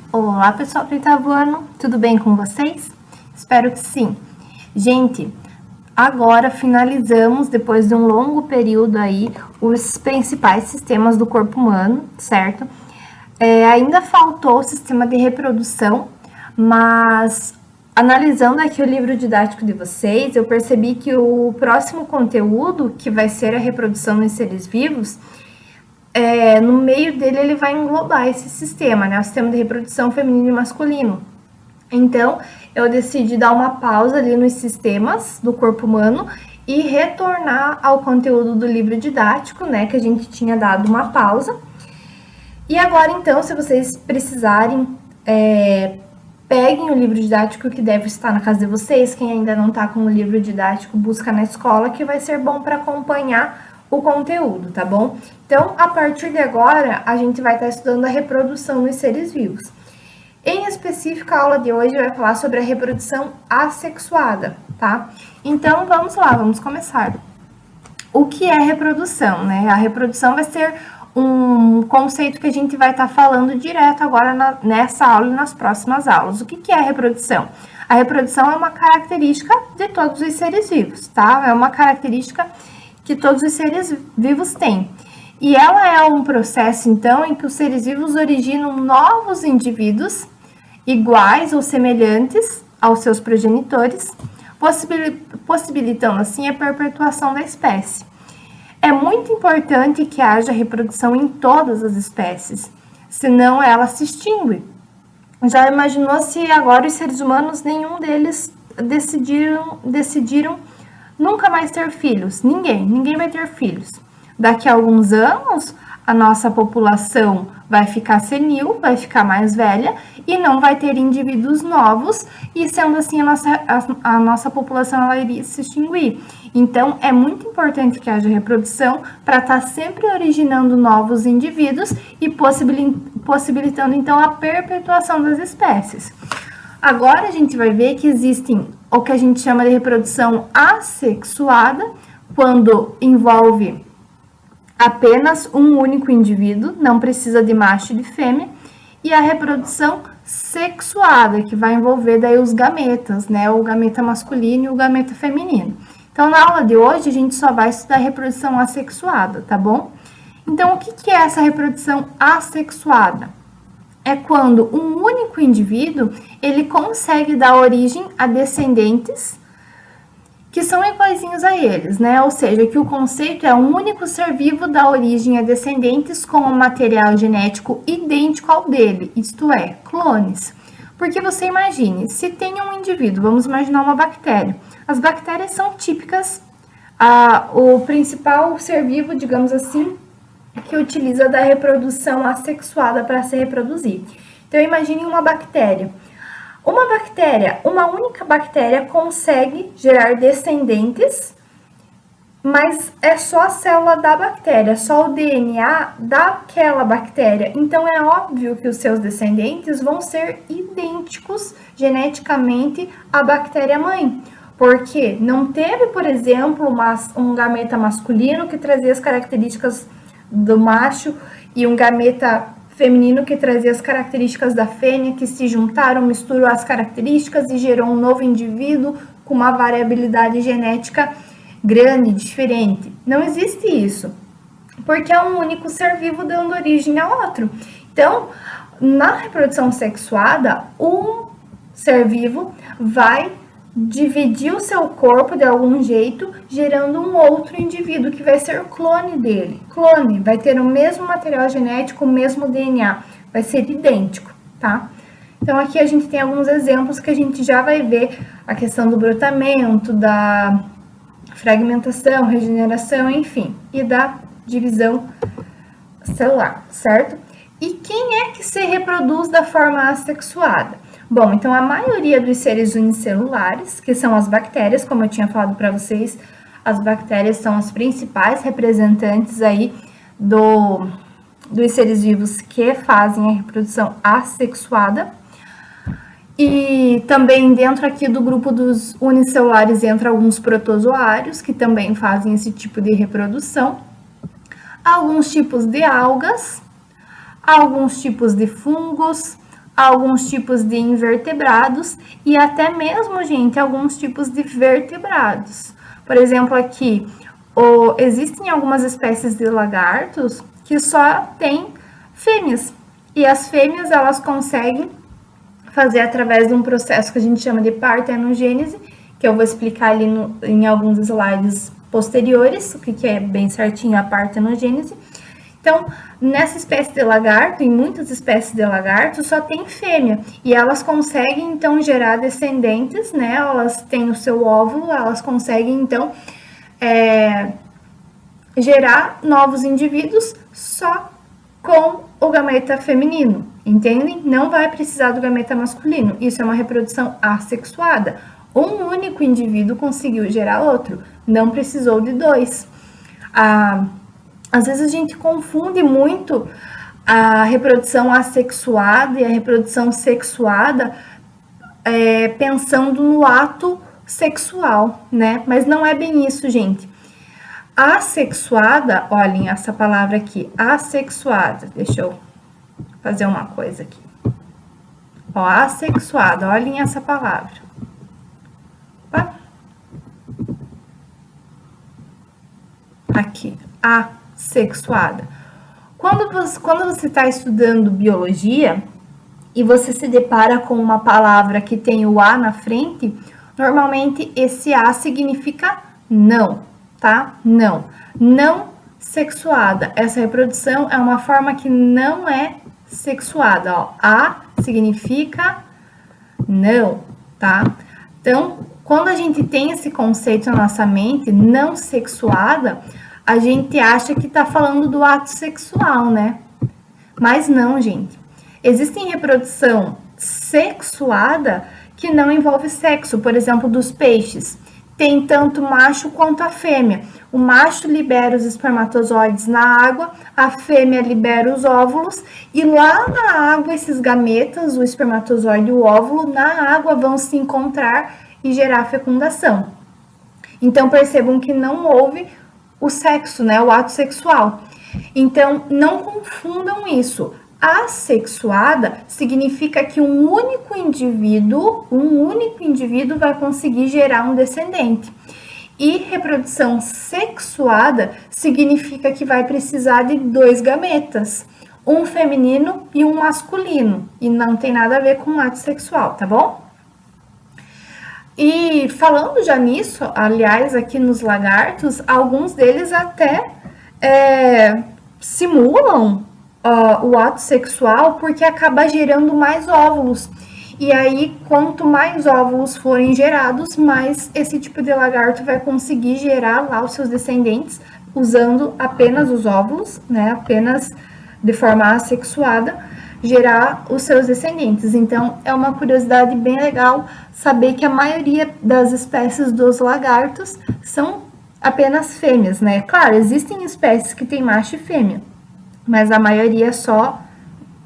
Olá, pessoal do oitavo ano, tudo bem com vocês? Espero que sim. Gente, agora finalizamos, depois de um longo período aí, os principais sistemas do corpo humano, certo? Ainda faltou o sistema de reprodução, mas analisando aqui o livro didático de vocês, eu percebi que o próximo conteúdo, que vai ser a reprodução nos seres vivos, no meio dele ele vai englobar esse sistema, né? O sistema de reprodução feminino e masculino. Então, eu decidi dar uma pausa ali nos sistemas do corpo humano e retornar ao conteúdo do livro didático, né? Que a gente tinha dado uma pausa. E agora, então, se vocês precisarem, peguem o livro didático que deve estar na casa de vocês. Quem ainda não está com o livro didático, busca na escola, que vai ser bom para acompanhar o conteúdo, tá bom? Então, a partir de agora, a gente vai estar estudando a reprodução nos seres vivos. Em específico, a aula de hoje vai falar sobre a reprodução assexuada, tá? Então, vamos lá, vamos começar. O que é reprodução, né? A reprodução vai ser um conceito que a gente vai estar falando direto agora nessa aula e nas próximas aulas. O que é reprodução? A reprodução é uma característica de todos os seres vivos, tá? É uma característica que todos os seres vivos têm. E ela é um processo, então, em que os seres vivos originam novos indivíduos iguais ou semelhantes aos seus progenitores, possibilitando assim a perpetuação da espécie. É muito importante que haja reprodução em todas as espécies, senão ela se extingue. Já imaginou se agora os seres humanos, nenhum deles decidiram nunca mais ter filhos? Ninguém vai ter filhos. Daqui a alguns anos, a nossa população vai ficar senil, vai ficar mais velha e não vai ter indivíduos novos, e sendo assim a nossa população ela iria se extinguir. Então, é muito importante que haja reprodução para estar sempre originando novos indivíduos e possibilitando então a perpetuação das espécies. Agora a gente vai ver que existem o que a gente chama de reprodução assexuada, quando envolve apenas um único indivíduo, não precisa de macho e de fêmea, e a reprodução sexuada, que vai envolver daí os gametas, né? O gameta masculino e o gameta feminino. Então, na aula de hoje, a gente só vai estudar a reprodução assexuada, tá bom? Então, o que é essa reprodução assexuada? É quando um único indivíduo, ele consegue dar origem a descendentes que são iguaizinhos a eles, né? Ou seja, que o conceito é um único ser vivo dá origem a descendentes com um material genético idêntico ao dele, isto é, clones. Porque você imagine, se tem um indivíduo, vamos imaginar uma bactéria. As bactérias são típicas, o principal ser vivo, digamos assim, que utiliza da reprodução assexuada para se reproduzir. Então, imagine uma bactéria. Uma única bactéria consegue gerar descendentes, mas é só a célula da bactéria, só o DNA daquela bactéria. Então, é óbvio que os seus descendentes vão ser idênticos geneticamente à bactéria-mãe. Porque não teve, por exemplo, um gameta masculino que trazia as características do macho e um gameta feminino que trazia as características da fêmea, que se juntaram, misturou as características e gerou um novo indivíduo com uma variabilidade genética grande, diferente. Não existe isso, porque é um único ser vivo dando origem a outro. Então, na reprodução sexuada, um ser vivo vai dividir o seu corpo de algum jeito, gerando um outro indivíduo que vai ser clone dele. Clone, vai ter o mesmo material genético, o mesmo DNA, vai ser idêntico, tá? Então, aqui a gente tem alguns exemplos que a gente já vai ver a questão do brotamento, da fragmentação, regeneração, enfim, e da divisão celular, certo? E quem é que se reproduz da forma assexuada? Bom, então a maioria dos seres unicelulares, que são as bactérias, como eu tinha falado para vocês, as bactérias são as principais representantes aí dos seres vivos que fazem a reprodução assexuada. E também dentro aqui do grupo dos unicelulares entra alguns protozoários, que também fazem esse tipo de reprodução. Alguns tipos de algas, alguns tipos de fungos, alguns tipos de invertebrados e até mesmo, gente, alguns tipos de vertebrados. Por exemplo, aqui, existem algumas espécies de lagartos que só têm fêmeas. E as fêmeas, elas conseguem fazer através de um processo que a gente chama de partenogênese, que eu vou explicar ali em alguns slides posteriores, o que é bem certinho a partenogênese. Então, nessa espécie de lagarto, em muitas espécies de lagarto, só tem fêmea. E elas conseguem, então, gerar descendentes, né? Elas têm o seu óvulo, elas conseguem, então, gerar novos indivíduos só com o gameta feminino, entendem? Não vai precisar do gameta masculino. Isso é uma reprodução assexuada. Um único indivíduo conseguiu gerar outro, não precisou de dois. Às vezes a gente confunde muito a reprodução assexuada e a reprodução sexuada pensando no ato sexual, né? Mas não é bem isso, gente. Assexuada, olhem essa palavra aqui, assexuada. Deixa eu fazer uma coisa aqui. Ó, assexuada, olhem essa palavra. Opa. Aqui, assexuada. Quando você está estudando biologia e você se depara com uma palavra que tem o A na frente, normalmente esse A significa não, tá? Não. Não sexuada. Essa reprodução é uma forma que não é sexuada, ó. A significa não, tá? Então, quando a gente tem esse conceito na nossa mente, não sexuada, a gente acha que tá falando do ato sexual, né? Mas não, gente. Existe reprodução sexuada que não envolve sexo, por exemplo, dos peixes. Tem tanto macho quanto a fêmea. O macho libera os espermatozoides na água, a fêmea libera os óvulos, e lá na água, esses gametas, o espermatozoide e o óvulo, na água vão se encontrar e gerar fecundação. Então, percebam que não houve o sexo, né, o ato sexual. Então, não confundam isso. Assexuada significa que um único indivíduo vai conseguir gerar um descendente. E reprodução sexuada significa que vai precisar de dois gametas, um feminino e um masculino, e não tem nada a ver com ato sexual, tá bom? E falando já nisso, aliás, aqui nos lagartos, alguns deles até simulam o ato sexual porque acaba gerando mais óvulos. E aí, quanto mais óvulos forem gerados, mais esse tipo de lagarto vai conseguir gerar lá os seus descendentes usando apenas os óvulos, né? Apenas de forma assexuada, gerar os seus descendentes. Então, é uma curiosidade bem legal saber que a maioria das espécies dos lagartos são apenas fêmeas, né? Claro, existem espécies que têm macho e fêmea, mas a maioria é só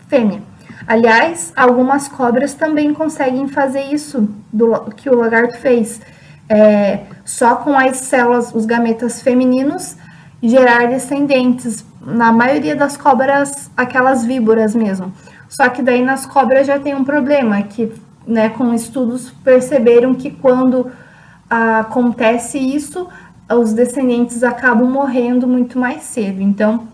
fêmea. Aliás, algumas cobras também conseguem fazer isso que o lagarto fez. Só com as células, os gametas femininos, gerar descendentes. Na maioria das cobras, aquelas víboras mesmo. Só que daí nas cobras já tem um problema, que, né, com estudos perceberam que quando acontece isso, os descendentes acabam morrendo muito mais cedo. Então,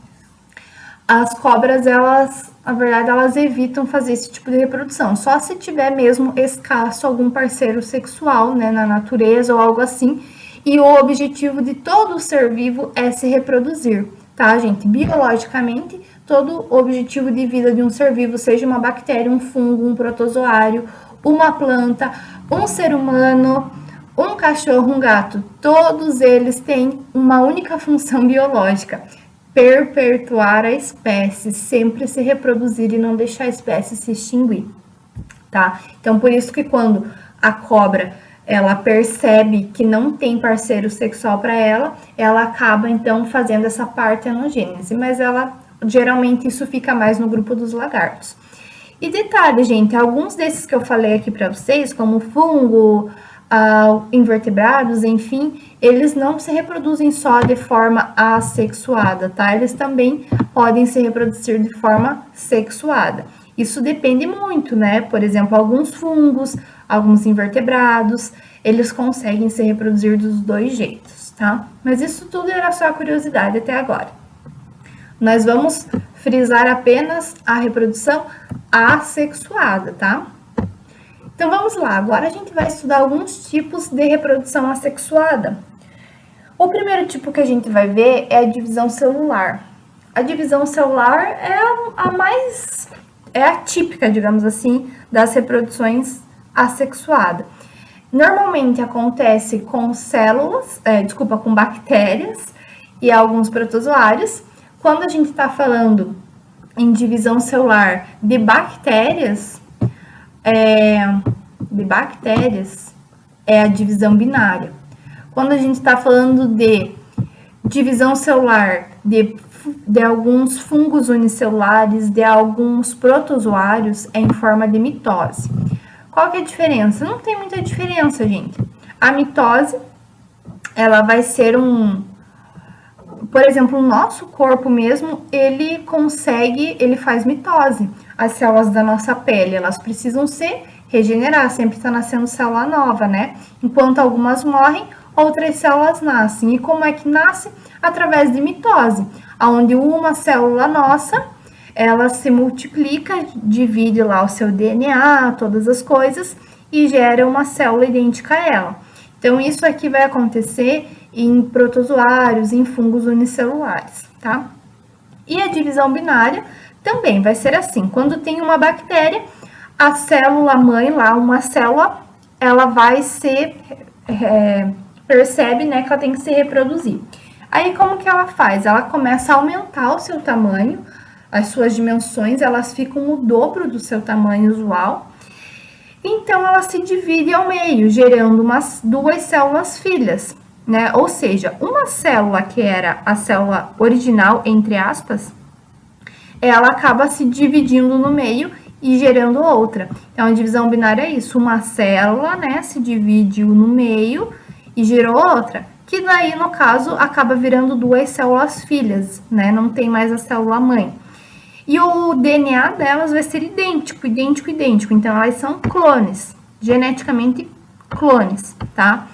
as cobras, na verdade, elas evitam fazer esse tipo de reprodução. Só se tiver mesmo escasso algum parceiro sexual, né, na natureza ou algo assim. E o objetivo de todo ser vivo é se reproduzir, tá, gente? Biologicamente, todo o objetivo de vida de um ser vivo, seja uma bactéria, um fungo, um protozoário, uma planta, um ser humano, um cachorro, um gato, todos eles têm uma única função biológica: perpetuar a espécie, sempre se reproduzir e não deixar a espécie se extinguir, tá? Então, por isso que quando a cobra, ela percebe que não tem parceiro sexual para ela acaba, então, fazendo essa partenogênese, mas geralmente, isso fica mais no grupo dos lagartos. E detalhe, gente, alguns desses que eu falei aqui para vocês, como fungo, invertebrados, enfim, eles não se reproduzem só de forma assexuada, tá? Eles também podem se reproduzir de forma sexuada. Isso depende muito, né? Por exemplo, alguns fungos, alguns invertebrados, eles conseguem se reproduzir dos dois jeitos, tá? Mas isso tudo era só curiosidade até agora. Nós vamos frisar apenas a reprodução assexuada, tá? Então vamos lá, agora a gente vai estudar alguns tipos de reprodução assexuada. O primeiro tipo que a gente vai ver é a divisão celular. A divisão celular é a típica, digamos assim, das reproduções assexuadas. Normalmente acontece com com bactérias e alguns protozoários. Quando a gente está falando em divisão celular de bactérias, é a divisão binária. Quando a gente está falando de divisão celular de alguns fungos unicelulares, de alguns protozoários, é em forma de mitose. Qual que é a diferença? Não tem muita diferença, gente. A mitose, ela vai ser por exemplo, o nosso corpo mesmo, ele faz mitose. As células da nossa pele, elas precisam se regenerar, sempre está nascendo célula nova, né? Enquanto algumas morrem, outras células nascem. E como é que nasce? Através de mitose, onde uma célula nossa, ela se multiplica, divide lá o seu DNA, todas as coisas, e gera uma célula idêntica a ela. Então, isso aqui vai acontecer em protozoários, em fungos unicelulares, tá? E a divisão binária também vai ser assim. Quando tem uma bactéria, a célula mãe lá, uma célula, ela vai percebe, né, que ela tem que se reproduzir. Aí, como que ela faz? Ela começa a aumentar o seu tamanho, as suas dimensões, elas ficam o dobro do seu tamanho usual. Então, ela se divide ao meio, gerando duas células filhas, né? Ou seja, uma célula que era a célula original, entre aspas, ela acaba se dividindo no meio e gerando outra. Então, a divisão binária é isso, uma célula, né, se dividiu no meio e gerou outra, que daí, no caso, acaba virando duas células filhas, né, não tem mais a célula mãe. E o DNA delas vai ser idêntico, então elas são clones, geneticamente clones, tá?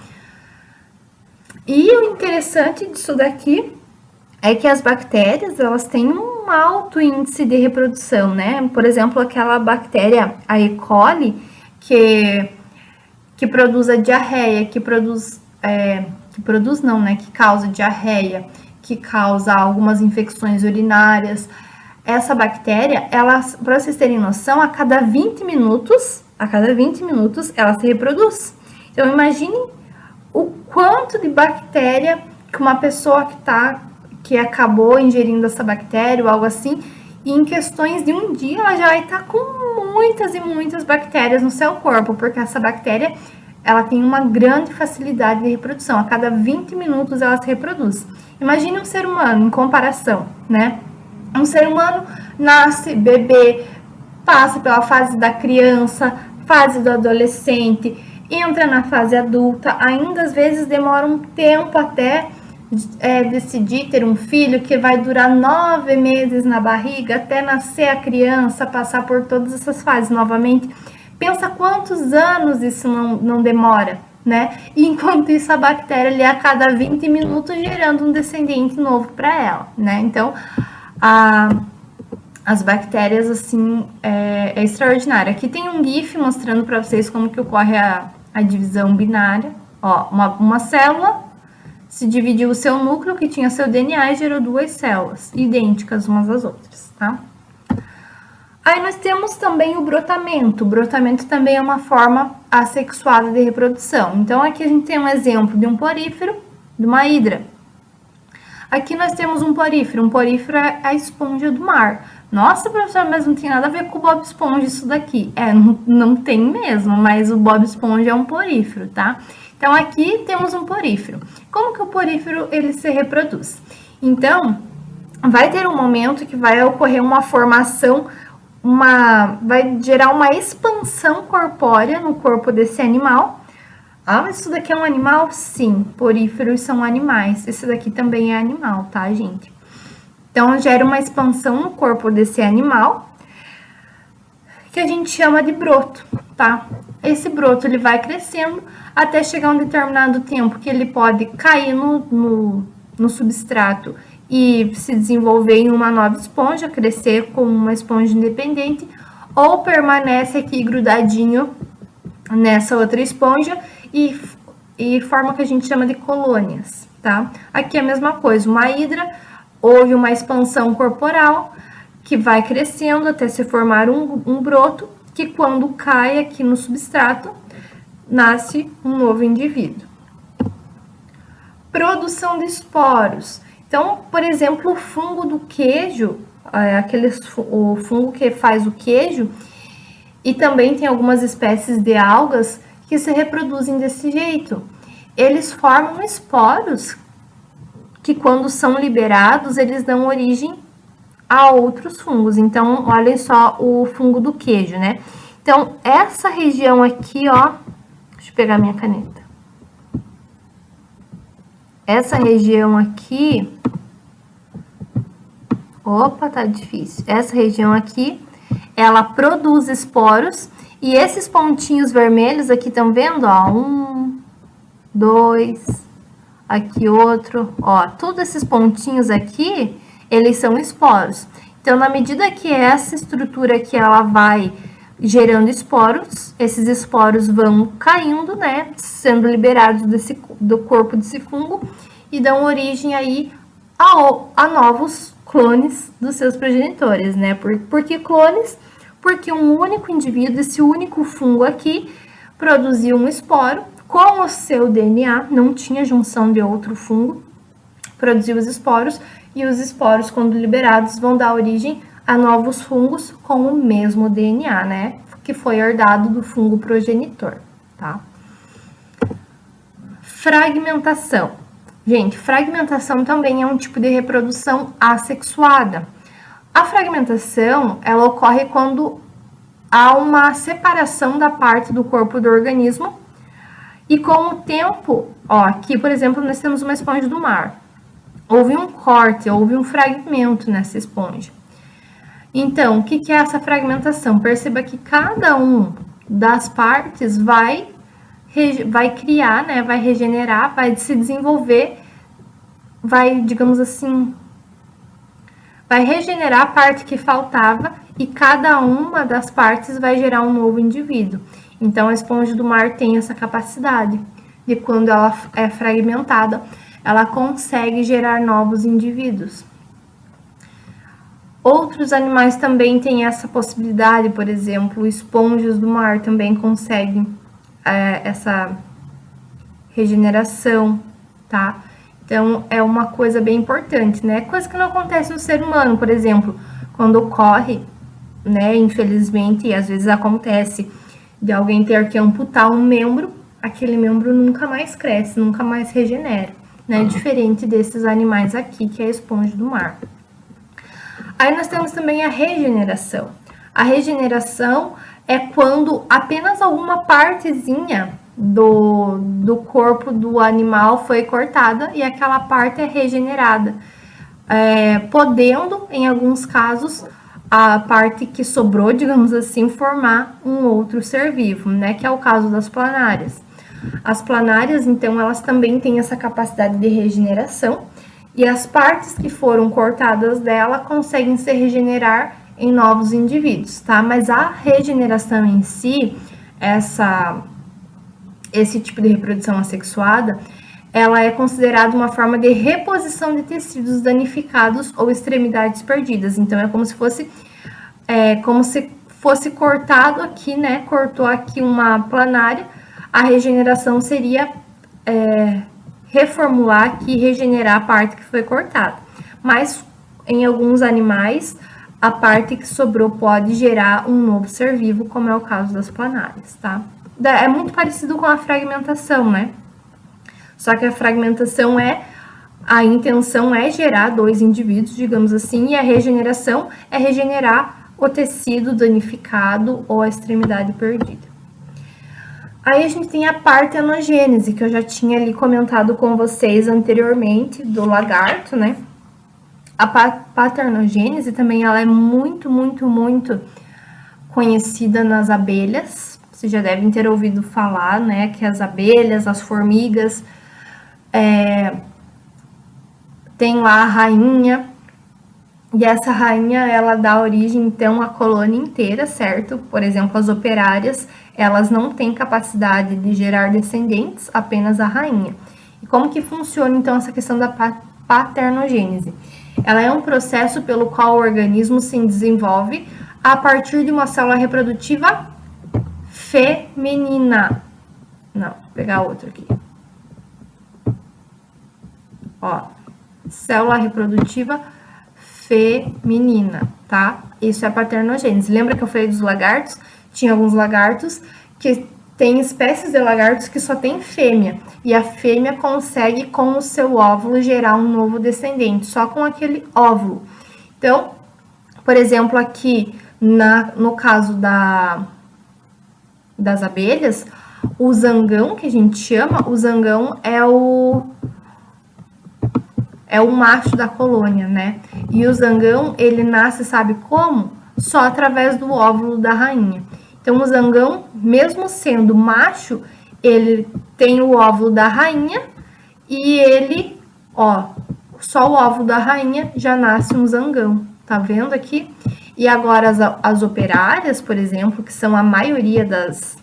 E o interessante disso daqui é que as bactérias, elas têm um alto índice de reprodução, né? Por exemplo, aquela bactéria, a E. coli, que produz a diarreia, que causa diarreia, que causa algumas infecções urinárias. Essa bactéria, para vocês terem noção, a cada 20 minutos, ela se reproduz. Então, imagine o quanto de bactéria que uma pessoa que acabou ingerindo essa bactéria ou algo assim, e em questões de um dia ela já vai estar com muitas e muitas bactérias no seu corpo, porque essa bactéria, ela tem uma grande facilidade de reprodução. A cada 20 minutos ela se reproduz. Imagine um ser humano em comparação, né? Um ser humano nasce, bebê, passa pela fase da criança, fase do adolescente, entra na fase adulta, ainda às vezes demora um tempo até decidir ter um filho, que vai durar 9 meses na barriga, até nascer a criança, passar por todas essas fases novamente. Pensa quantos anos isso não demora, né? E enquanto isso, a bactéria ali a cada 20 minutos gerando um descendente novo para ela, né? Então, as bactérias, assim, é extraordinário. Aqui tem um GIF mostrando para vocês como que ocorre a divisão binária. Ó, uma célula se dividiu o seu núcleo, que tinha seu DNA, e gerou duas células idênticas umas às outras, tá? Aí nós temos também o brotamento. O brotamento também é uma forma assexuada de reprodução. Então, aqui a gente tem um exemplo de um porífero, de uma hidra. Aqui nós temos um porífero. Um porífero é a esponja do mar. Nossa, professora, mas não tem nada a ver com o Bob Esponja isso daqui. Não tem mesmo, mas o Bob Esponja é um porífero, tá? Então, aqui temos um porífero. Como que o porífero, ele se reproduz? Então, vai ter um momento que vai ocorrer uma formação, vai gerar uma expansão corpórea no corpo desse animal. Ah, mas isso daqui é um animal? Sim, poríferos são animais. Esse daqui também é animal, tá, gente? Então, gera uma expansão no corpo desse animal. que a gente chama de broto, tá? Esse broto ele vai crescendo até chegar a um determinado tempo que ele pode cair no substrato e se desenvolver em uma nova esponja, crescer como uma esponja independente, ou permanece aqui grudadinho nessa outra esponja e forma o que a gente chama de colônias, tá? Aqui é a mesma coisa, uma hidra, houve uma expansão corporal que vai crescendo até se formar um broto, que quando cai aqui no substrato, nasce um novo indivíduo. Produção de esporos. Então, por exemplo, o fungo do queijo, o fungo que faz o queijo, e também tem algumas espécies de algas que se reproduzem desse jeito. Eles formam esporos que, quando são liberados, eles dão origem a outros fungos. Então, olhem só o fungo do queijo, né? Então, essa região aqui, ó, deixa eu pegar minha caneta. Essa região aqui, opa, tá difícil. Essa região aqui, ela produz esporos e esses pontinhos vermelhos aqui, estão vendo, ó, 1, 2, aqui outro, ó, todos esses pontinhos aqui, eles são esporos. Então, na medida que essa estrutura aqui, ela vai gerando esporos, esses esporos vão caindo, né, sendo liberados do corpo desse fungo e dão origem aí a novos clones dos seus progenitores, né? Por que clones? Porque um único indivíduo, esse único fungo aqui, produziu um esporo com o seu DNA, não tinha junção de outro fungo, produziu os esporos, e os esporos, quando liberados, vão dar origem a novos fungos com o mesmo DNA, né? Que foi herdado do fungo progenitor, tá? Fragmentação. Gente, fragmentação também é um tipo de reprodução assexuada. A fragmentação, ela ocorre quando há uma separação da parte do corpo do organismo e com o tempo, ó, aqui, por exemplo, nós temos uma esponja do mar. Houve um corte, houve um fragmento nessa esponja. Então, o que é essa fragmentação? Perceba que cada um das partes vai criar, né, vai regenerar, vai se desenvolver, vai, digamos assim, vai regenerar a parte que faltava e cada uma das partes vai gerar um novo indivíduo. Então, a esponja do mar tem essa capacidade de, quando ela é fragmentada, ela consegue gerar novos indivíduos. Outros animais também têm essa possibilidade, por exemplo, esponjas do mar também conseguem essa regeneração, tá? Então, é uma coisa bem importante, né? Coisa que não acontece no ser humano, por exemplo, quando ocorre, né, infelizmente, e às vezes acontece de alguém ter que amputar um membro, aquele membro nunca mais cresce, nunca mais regenera, né? Diferente desses animais aqui, que é a esponja do mar. Aí nós temos também a regeneração. A regeneração é quando apenas alguma partezinha do corpo do animal foi cortada e aquela parte é regenerada, podendo, em alguns casos, a parte que sobrou, digamos assim, formar um outro ser vivo, né? Que é o caso das planárias. As planárias, então, elas também têm essa capacidade de regeneração e as partes que foram cortadas dela conseguem se regenerar em novos indivíduos, tá? Mas a regeneração em si, esse tipo de reprodução assexuada, ela é considerada uma forma de reposição de tecidos danificados ou extremidades perdidas. Então, é como se fosse cortado aqui, né? Cortou aqui uma planária, a regeneração seria reformular aqui e regenerar a parte que foi cortada. Mas, em alguns animais, a parte que sobrou pode gerar um novo ser vivo, como é o caso das planárias, tá? É muito parecido com a fragmentação, né? Só que a fragmentação a intenção é gerar dois indivíduos, digamos assim, e a regeneração é regenerar o tecido danificado ou a extremidade perdida. Aí a gente tem a partenogênese, que eu já tinha ali comentado com vocês anteriormente, do lagarto, né? A paternogênese também, ela é muito conhecida nas abelhas. Vocês já devem ter ouvido falar, né, que as abelhas, as formigas, tem lá a rainha, e essa rainha, ela dá origem, então, à colônia inteira, certo? Por exemplo, as operárias, elas não têm capacidade de gerar descendentes, apenas a rainha. E como que funciona, então, essa questão da paternogênese? Ela é um processo pelo qual o organismo se desenvolve a partir de uma célula reprodutiva feminina. Não, vou pegar outro aqui. Ó, célula reprodutiva feminina, tá? Isso é paternogênese. Lembra que eu falei dos lagartos? Tinha alguns lagartos que tem espécies de lagartos que só tem fêmea. E a fêmea consegue, com o seu óvulo, gerar um novo descendente, só com aquele óvulo. Então, por exemplo, aqui, no caso das abelhas, o zangão, que a gente chama, o zangão é o macho da colônia, né? E o zangão, ele nasce, sabe como? Só através do óvulo da rainha. Então, o zangão, mesmo sendo macho, ele tem o óvulo da rainha e ele, ó, só o óvulo da rainha já nasce um zangão, tá vendo aqui? E agora as operárias, por exemplo, que são a maioria das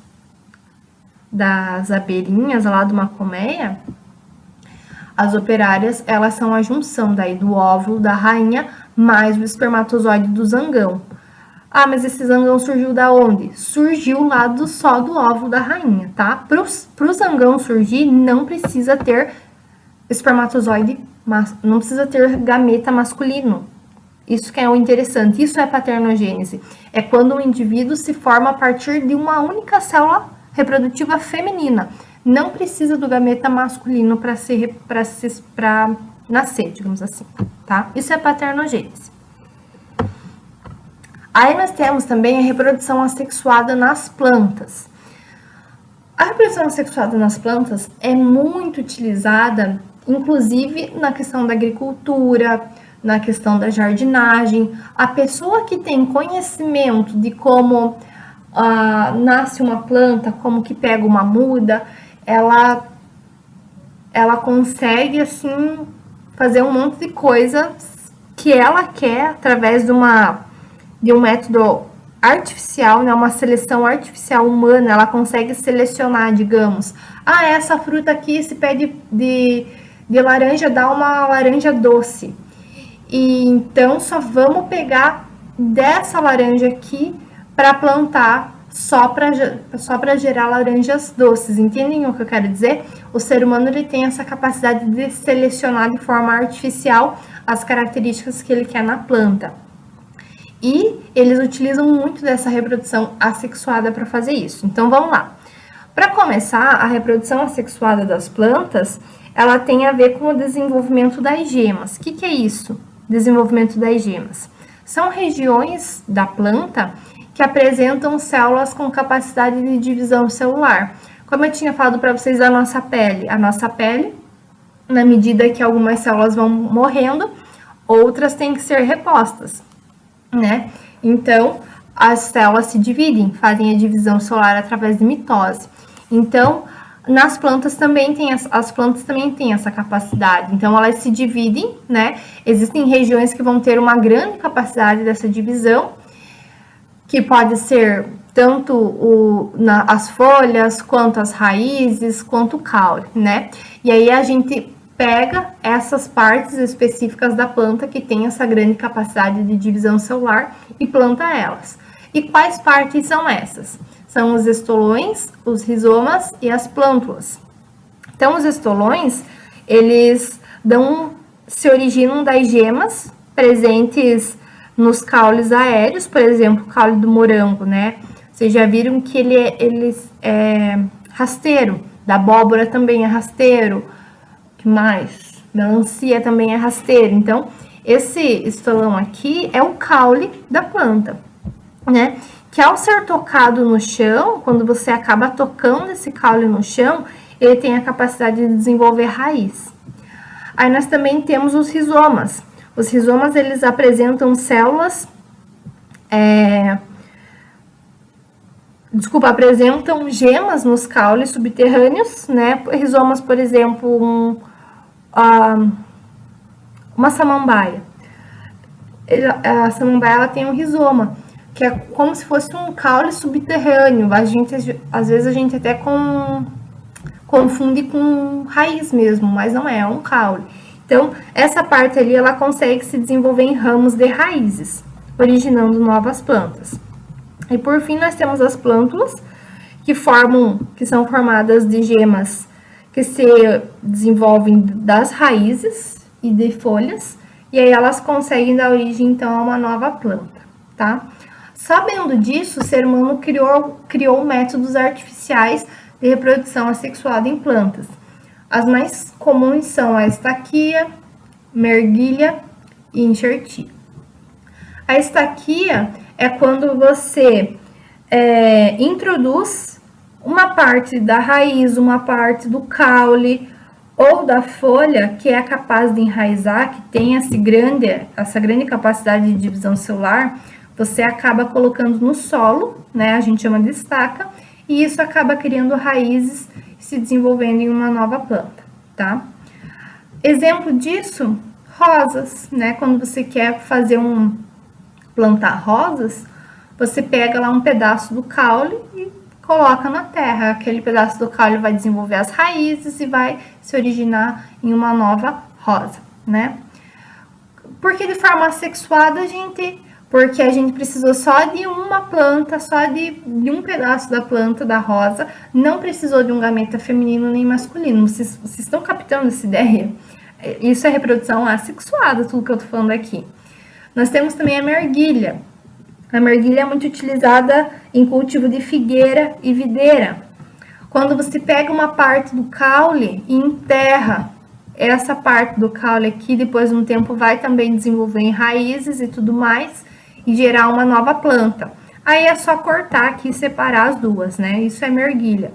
abelhinhas lá de uma colmeia, as operárias, elas são a junção daí do óvulo da rainha mais o espermatozoide do zangão. Ah, mas esse zangão surgiu da onde? Surgiu lá só do óvulo da rainha, tá? Pro zangão surgir, não precisa ter espermatozoide, não precisa ter gameta masculino. Isso que é o interessante, isso é paternogênese. É quando o indivíduo se forma a partir de uma única célula reprodutiva feminina. Não precisa do gameta masculino para nascer, digamos assim, tá? Isso é paternogênese. Aí nós temos também a reprodução assexuada nas plantas. A reprodução assexuada nas plantas é muito utilizada, inclusive na questão da agricultura, na questão da jardinagem. A pessoa que tem conhecimento de como nasce uma planta, como que pega uma muda, ela consegue, assim, fazer um monte de coisa que ela quer através de um método artificial, né, uma seleção artificial humana. Ela consegue selecionar, digamos, essa fruta aqui, esse pé de laranja dá uma laranja doce. E então só vamos pegar dessa laranja aqui para plantar só para gerar laranjas doces. Entendem o que eu quero dizer? O ser humano, ele tem essa capacidade de selecionar de forma artificial as características que ele quer na planta. E eles utilizam muito dessa reprodução assexuada para fazer isso. Então, vamos lá. Para começar, a reprodução assexuada das plantas, ela tem a ver com o desenvolvimento das gemas. O que é isso? Desenvolvimento das gemas. São regiões da planta que apresentam células com capacidade de divisão celular. Como eu tinha falado para vocês da nossa pele, a nossa pele, na medida que algumas células vão morrendo, outras têm que ser repostas, né? Então, as células se dividem, fazem a divisão celular através de mitose. Então, nas plantas também as plantas também têm essa capacidade. Então, elas se dividem, né? Existem regiões que vão ter uma grande capacidade dessa divisão, que pode ser tanto as folhas, quanto as raízes, quanto o caule, né? E aí a gente pega essas partes específicas da planta que tem essa grande capacidade de divisão celular e planta elas. E quais partes são essas? São os estolões, os rizomas e as plântulas. Então, os estolões, eles se originam das gemas presentes nos caules aéreos, por exemplo, o caule do morango, né? Vocês já viram que ele é rasteiro, da abóbora também é rasteiro. O que mais? Melancia também é rasteiro. Então, esse estolão aqui é o caule da planta, né? Que ao ser tocado no chão, quando você acaba tocando esse caule no chão, ele tem a capacidade de desenvolver raiz. Aí nós também temos os rizomas. Os rizomas, eles apresentam células desculpa, apresentam gemas nos caules subterrâneos, né? Rizomas, por exemplo, uma samambaia. A samambaia ela tem um rizoma, que é como se fosse um caule subterrâneo. Às vezes a gente até confunde com raiz mesmo, mas não é um caule. Então, essa parte ali, ela consegue se desenvolver em ramos de raízes, originando novas plantas. E por fim, nós temos as plântulas, que são formadas de gemas que se desenvolvem das raízes e de folhas, e aí elas conseguem dar origem, então, a uma nova planta, tá? Sabendo disso, o ser humano criou métodos artificiais de reprodução assexuada em plantas. As mais comuns são a estaquia, merguilha e enxertia. A estaquia é quando você introduz uma parte da raiz, uma parte do caule ou da folha que é capaz de enraizar, que tem essa grande capacidade de divisão celular, você acaba colocando no solo, né? A gente chama de estaca, e isso acaba criando raízes e se desenvolvendo em uma nova planta, tá? Exemplo disso, rosas, né? Quando você quer plantar rosas, você pega lá um pedaço do caule e coloca na terra. Aquele pedaço do caule vai desenvolver as raízes e vai se originar em uma nova rosa, né? Porque de forma assexuada, porque a gente precisou só de uma planta, só de um pedaço da planta da rosa, não precisou de um gameta feminino nem masculino. Vocês estão captando essa ideia? Isso é reprodução assexuada, tudo que eu tô falando aqui. Nós temos também a merguilha. A merguilha é muito utilizada em cultivo de figueira e videira. Quando você pega uma parte do caule e enterra essa parte do caule aqui, depois de um tempo vai também desenvolver em raízes e tudo mais, e gerar uma nova planta. Aí é só cortar aqui e separar as duas, né? Isso é merguilha.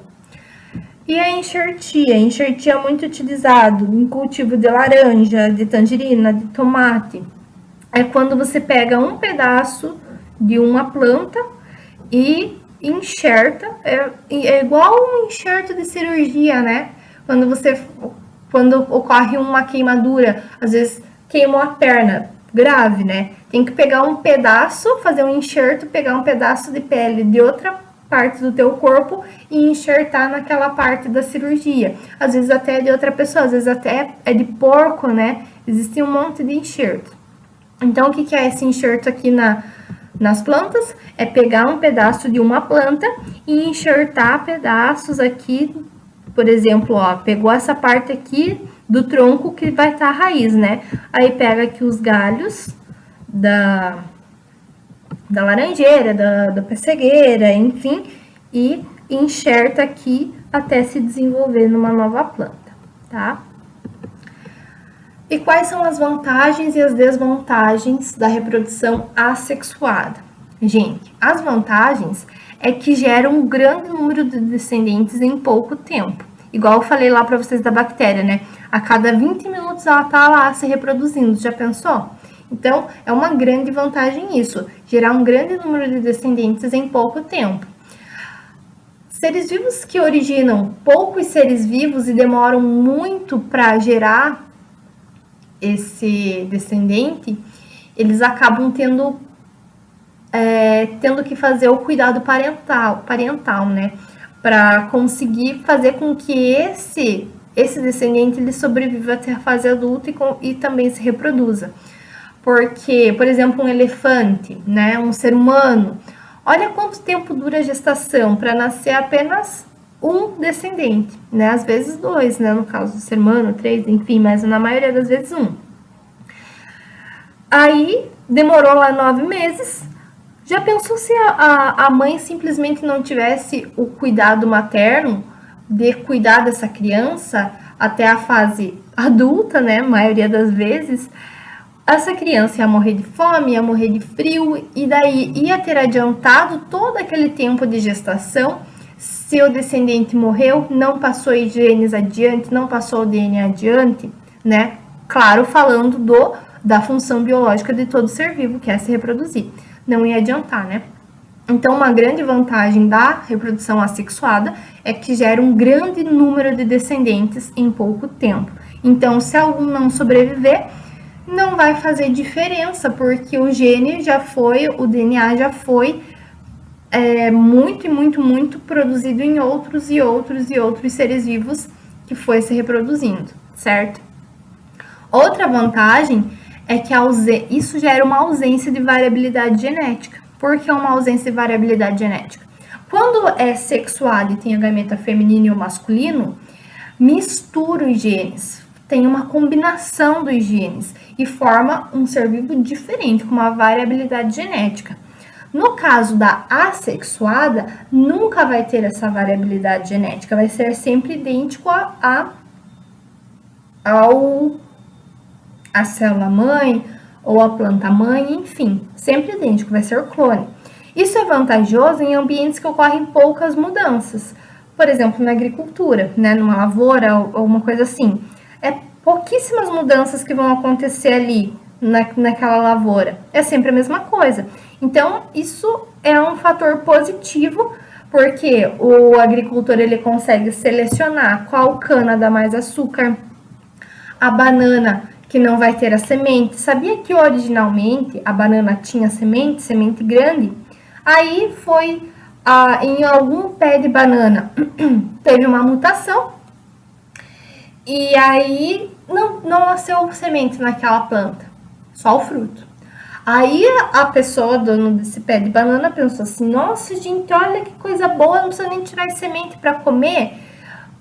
E a enxertia? A enxertia é muito utilizado em cultivo de laranja, de tangerina, de tomate. É quando você pega um pedaço de uma planta e enxerta, é igual um enxerto de cirurgia, né? Quando ocorre uma queimadura, às vezes queimou a perna, grave, né? Tem que pegar um pedaço, fazer um enxerto, pegar um pedaço de pele de outra parte do teu corpo e enxertar naquela parte da cirurgia. Às vezes até é de outra pessoa, às vezes até é de porco, né? Existe um monte de enxerto. Então, o que é esse enxerto aqui nas plantas? É pegar um pedaço de uma planta e enxertar pedaços aqui, por exemplo, ó, pegou essa parte aqui do tronco que vai estar a raiz, né? Aí pega aqui os galhos da laranjeira, da pessegueira, enfim, e enxerta aqui até se desenvolver numa nova planta, tá? E quais são as vantagens e as desvantagens da reprodução assexuada? Gente, as vantagens é que gera um grande número de descendentes em pouco tempo. Igual eu falei lá para vocês da bactéria, né? A cada 20 minutos ela tá lá se reproduzindo, já pensou? Então, é uma grande vantagem isso, gerar um grande número de descendentes em pouco tempo. Seres vivos que originam poucos seres vivos e demoram muito para gerar esse descendente, eles acabam tendo que fazer o cuidado parental, né? Para conseguir fazer com que esse descendente ele sobreviva até a fase adulta e também se reproduza. Porque, por exemplo, um elefante, né, um ser humano, olha quanto tempo dura a gestação para nascer apenas um descendente, né? Às vezes dois, né? No caso do ser humano, 3, enfim, mas na maioria das vezes um. Aí, demorou lá 9 meses. Já pensou se a mãe simplesmente não tivesse o cuidado materno de cuidar dessa criança até a fase adulta, né? A maioria das vezes, essa criança ia morrer de fome, ia morrer de frio, e daí ia ter adiantado todo aquele tempo de gestação. Se o descendente morreu, não passou os genes adiante, não passou o DNA adiante, né? Claro, falando da função biológica de todo ser vivo, que é se reproduzir. Não ia adiantar, né? Então, uma grande vantagem da reprodução assexuada é que gera um grande número de descendentes em pouco tempo. Então, se algum não sobreviver, não vai fazer diferença, porque o gene já foi, o DNA já foi muito produzido em outros seres vivos que foi se reproduzindo, certo? Outra vantagem é que isso gera uma ausência de variabilidade genética. Por que uma ausência de variabilidade genética? Quando é sexuado e tem a gameta feminino e o masculino, mistura os genes, tem uma combinação dos genes e forma um ser vivo diferente, com uma variabilidade genética. No caso da assexuada, nunca vai ter essa variabilidade genética, vai ser sempre idêntico à célula-mãe ou a planta-mãe, enfim, sempre idêntico, vai ser clone. Isso é vantajoso em ambientes que ocorrem poucas mudanças, por exemplo, na agricultura, né, numa lavoura ou uma coisa assim. É pouquíssimas mudanças que vão acontecer ali naquela lavoura, é sempre a mesma coisa. Então, isso é um fator positivo, porque o agricultor ele consegue selecionar qual cana dá mais açúcar, a banana que não vai ter a semente. Sabia que originalmente a banana tinha semente grande? Aí foi em algum pé de banana teve uma mutação e aí não nasceu semente naquela planta, só o fruto. Aí a pessoa, dono desse pé de banana, pensou assim: nossa, gente, olha que coisa boa, não precisa nem tirar semente para comer.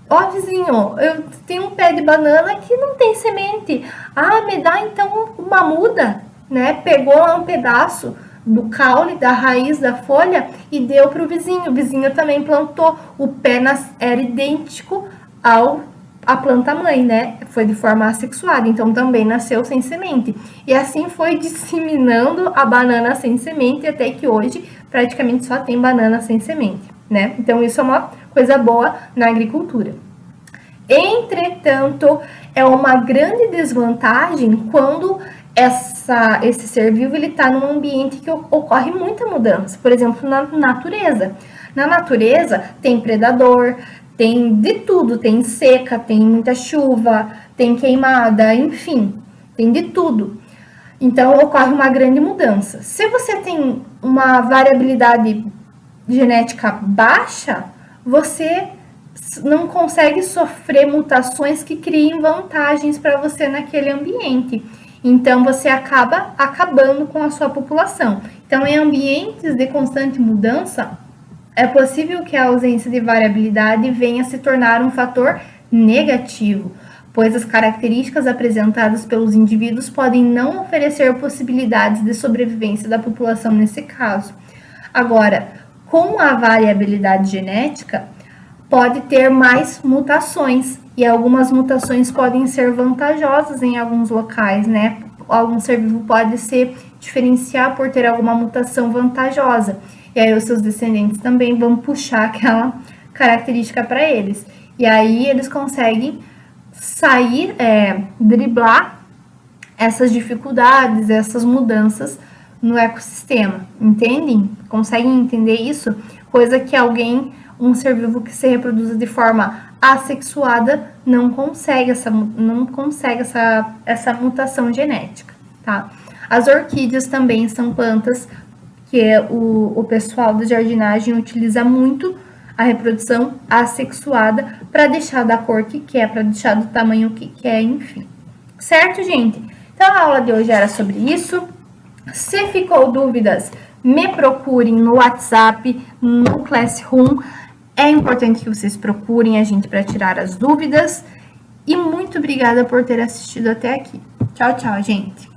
Ó, vizinho, eu tenho um pé de banana que não tem semente. Ah, me dá então uma muda, né? Pegou lá um pedaço do caule, da raiz da folha e deu para o vizinho. O vizinho também plantou. O pé era idêntico à planta-mãe, né? Foi de forma assexuada, então também nasceu sem semente. E assim foi disseminando a banana sem semente até que hoje praticamente só tem banana sem semente, né? Então isso é uma coisa boa na agricultura. Entretanto, é uma grande desvantagem quando esse ser vivo está num ambiente que ocorre muita mudança. Por exemplo, na natureza. Na natureza tem predador, tem de tudo, tem seca, tem muita chuva, tem queimada, enfim, tem de tudo. Então, ocorre uma grande mudança. Se você tem uma variabilidade genética baixa, você não consegue sofrer mutações que criem vantagens para você naquele ambiente. Então, você acaba acabando com a sua população. Então, em ambientes de constante mudança, é possível que a ausência de variabilidade venha a se tornar um fator negativo, pois as características apresentadas pelos indivíduos podem não oferecer possibilidades de sobrevivência da população nesse caso. Agora, com a variabilidade genética, pode ter mais mutações, e algumas mutações podem ser vantajosas em alguns locais, né? Algum ser vivo pode se diferenciar por ter alguma mutação vantajosa, e aí os seus descendentes também vão puxar aquela característica para eles. E aí eles conseguem sair, driblar essas dificuldades, essas mudanças no ecossistema, entendem? Conseguem entender isso? Coisa que um ser vivo que se reproduza de forma assexuada não consegue essa mutação genética, tá? As orquídeas também são plantas que o pessoal da jardinagem utiliza muito a reprodução assexuada para deixar da cor que quer, para deixar do tamanho que quer, enfim. Certo, gente? Então, a aula de hoje era sobre isso. Se ficou dúvidas, me procurem no WhatsApp, no Classroom. É importante que vocês procurem a gente para tirar as dúvidas. E muito obrigada por ter assistido até aqui. Tchau, tchau, gente!